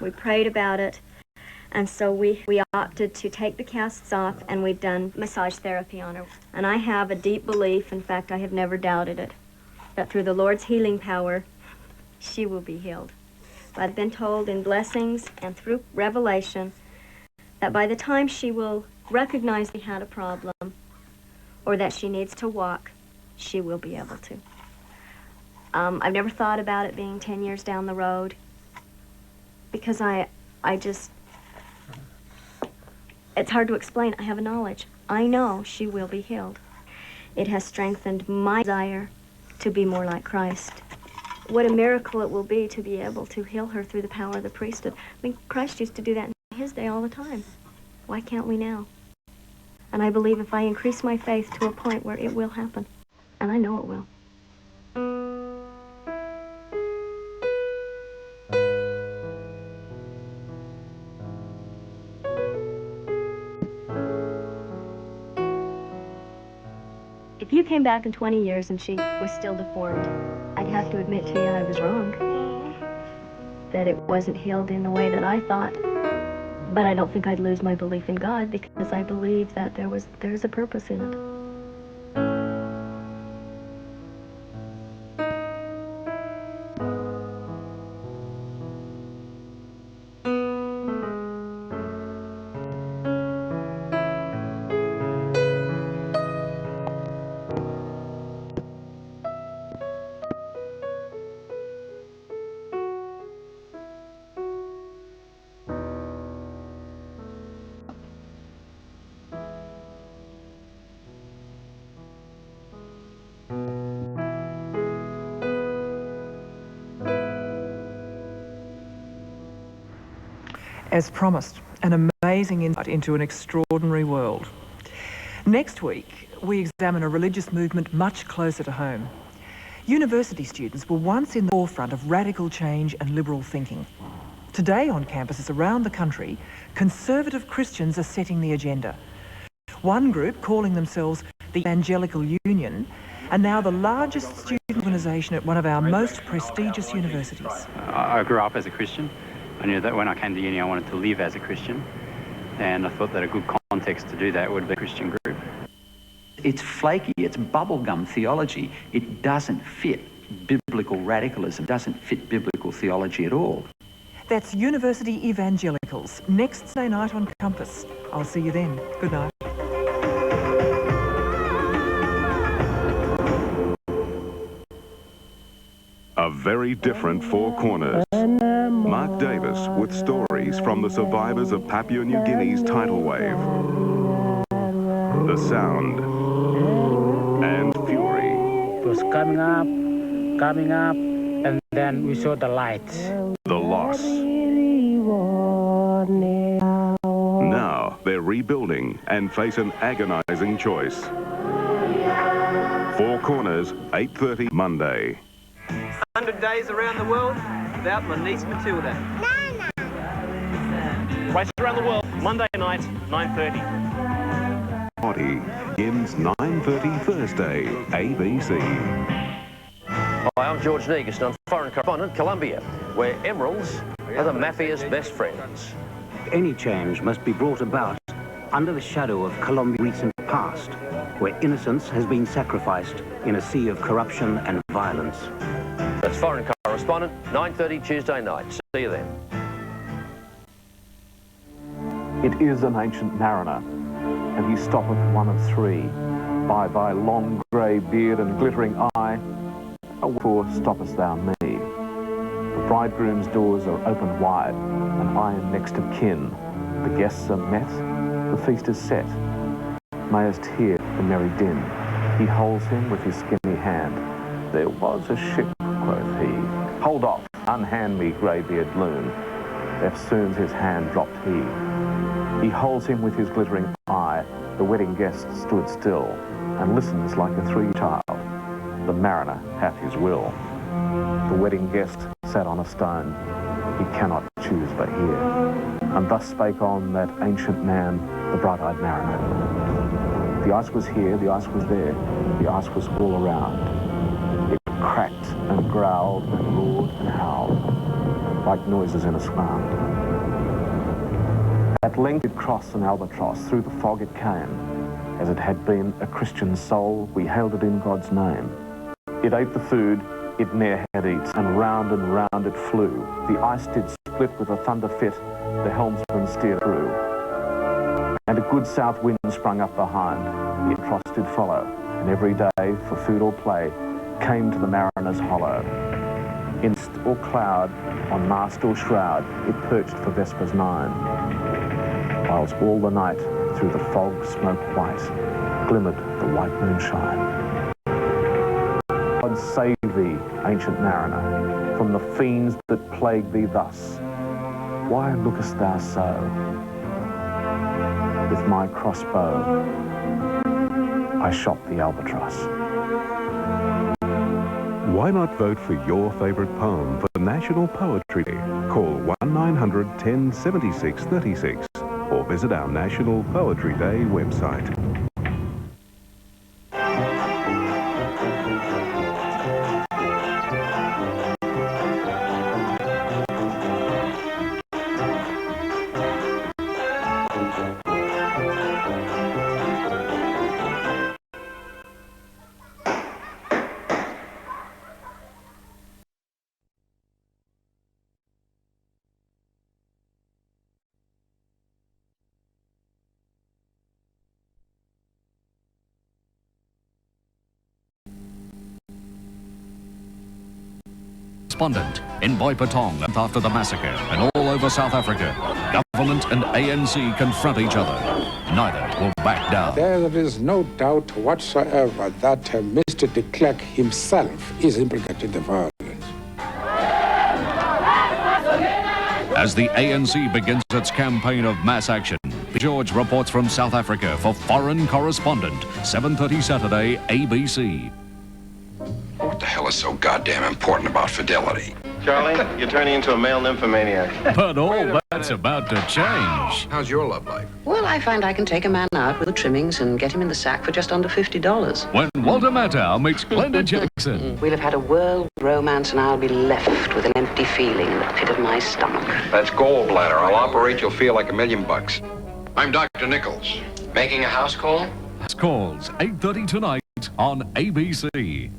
We prayed about it, and so we opted to take the casts off, and we've done massage therapy on her. And I have a deep belief, in fact, I have never doubted it, that through the Lord's healing power, she will be healed. I've been told in blessings and through revelation that by the time she will recognize she had a problem or that she needs to walk, she will be able to. I've never thought about it being 10 years down the road because I just, it's hard to explain. I have a knowledge. I know she will be healed. It has strengthened my desire to be more like Christ. What a miracle it will be to be able to heal her through the power of the priesthood. I mean, Christ used to do that in his day all the time. Why can't we now? And I believe if I increase my faith to a point where it will happen, and I know it will. If you came back in 20 years and she was still deformed, I'd have to admit to you I was wrong. That it wasn't healed in the way that I thought. But I don't think I'd lose my belief in God because I believe that there's a purpose in it. As promised, an amazing insight into an extraordinary world. Next week, we examine a religious movement much closer to home. University students were once in the forefront of radical change and liberal thinking. Today, on campuses around the country, conservative Christians are setting the agenda. One group, calling themselves the Evangelical Union, are now the largest student organisation at one of our most prestigious universities. I grew up as a Christian. I knew that when I came to uni I wanted to live as a Christian, and I thought that a good context to do that would be a Christian group. It's flaky, it's bubblegum theology. It doesn't fit biblical radicalism, doesn't fit biblical theology at all. That's University Evangelicals, next Sunday night on Compass. I'll see you then. Good night. A very different Four Corners. Mark Davis with stories from the survivors of Papua New Guinea's tidal wave. The sound and fury. It was coming up, and then we saw the light. The loss. Now they're rebuilding and face an agonizing choice. Four Corners, 8:30 Monday. 100 days around the world without my niece Matilda. Race around the world, Monday night, 9:30. Body begins 9:30 Thursday, ABC. Hi, I'm George Negus, and I'm foreign correspondent, Colombia, where emeralds are the mafia's best friends. Any change must be brought about under the shadow of Colombia's recent past, where innocence has been sacrificed in a sea of corruption and violence. That's Foreign Correspondent, 9:30 Tuesday night. See you then. It is an ancient mariner, and he stoppeth one of three. By thy long grey beard and glittering eye, wherefore stoppest thou me? The bridegroom's doors are opened wide, and I am next of kin. The guests are met, the feast is set. Mayest hear the merry din. He holds him with his skinny hand. There was a ship, quoth he. Hold off, unhand me, greybeard loon. Eftsoons his hand dropped he. He holds him with his glittering eye. The wedding guest stood still, and listens like a three child. The mariner hath his will. The wedding guest sat on a stone. He cannot choose but hear. And thus spake on that ancient man, the bright-eyed mariner. The ice was here, the ice was there, the ice was all around. It cracked and growled and roared and howled. like noises in a swound. At length it crossed an albatross, through the fog it came. As it had been a Christian soul, we hailed it in God's name. It ate the food it ne'er had eat, and round it flew. The ice did split with a thunder fit, the helmsman steered through. And a good south wind sprung up behind, it cross did follow, and every day, for food or play, came to the mariner's hollow. In mist or cloud, on mast or shroud, it perched for vespers 9, whilst all the night, through the fog smoke white, glimmered the white moonshine. God save thee, ancient mariner, from the fiends that plague thee thus. Why lookest thou so? With my crossbow, I shot the albatross. Why not vote for your favourite poem for National Poetry Day? Call 1-900-1076-36 or visit our National Poetry Day website. Correspondent in Boipatong after the massacre and all over South Africa. Government and ANC confront each other. Neither will back down. There is no doubt whatsoever that Mr. de Klerk himself is implicated in the violence. As the ANC begins its campaign of mass action, George reports from South Africa for Foreign Correspondent, 7:30 Saturday, ABC. What the hell is so goddamn important about fidelity? Charlie, you're turning into a male nymphomaniac. But all that's about to change. How's your love life? Well, I find I can take a man out with the trimmings and get him in the sack for just under $50. When Walter Matthau meets Glenda Jackson. We'll have had a world romance and I'll be left with an empty feeling in the pit of my stomach. That's gallbladder. I'll operate, you'll feel like $1 million. I'm Dr. Nichols. Making a house call? Calls 8:30 tonight on ABC.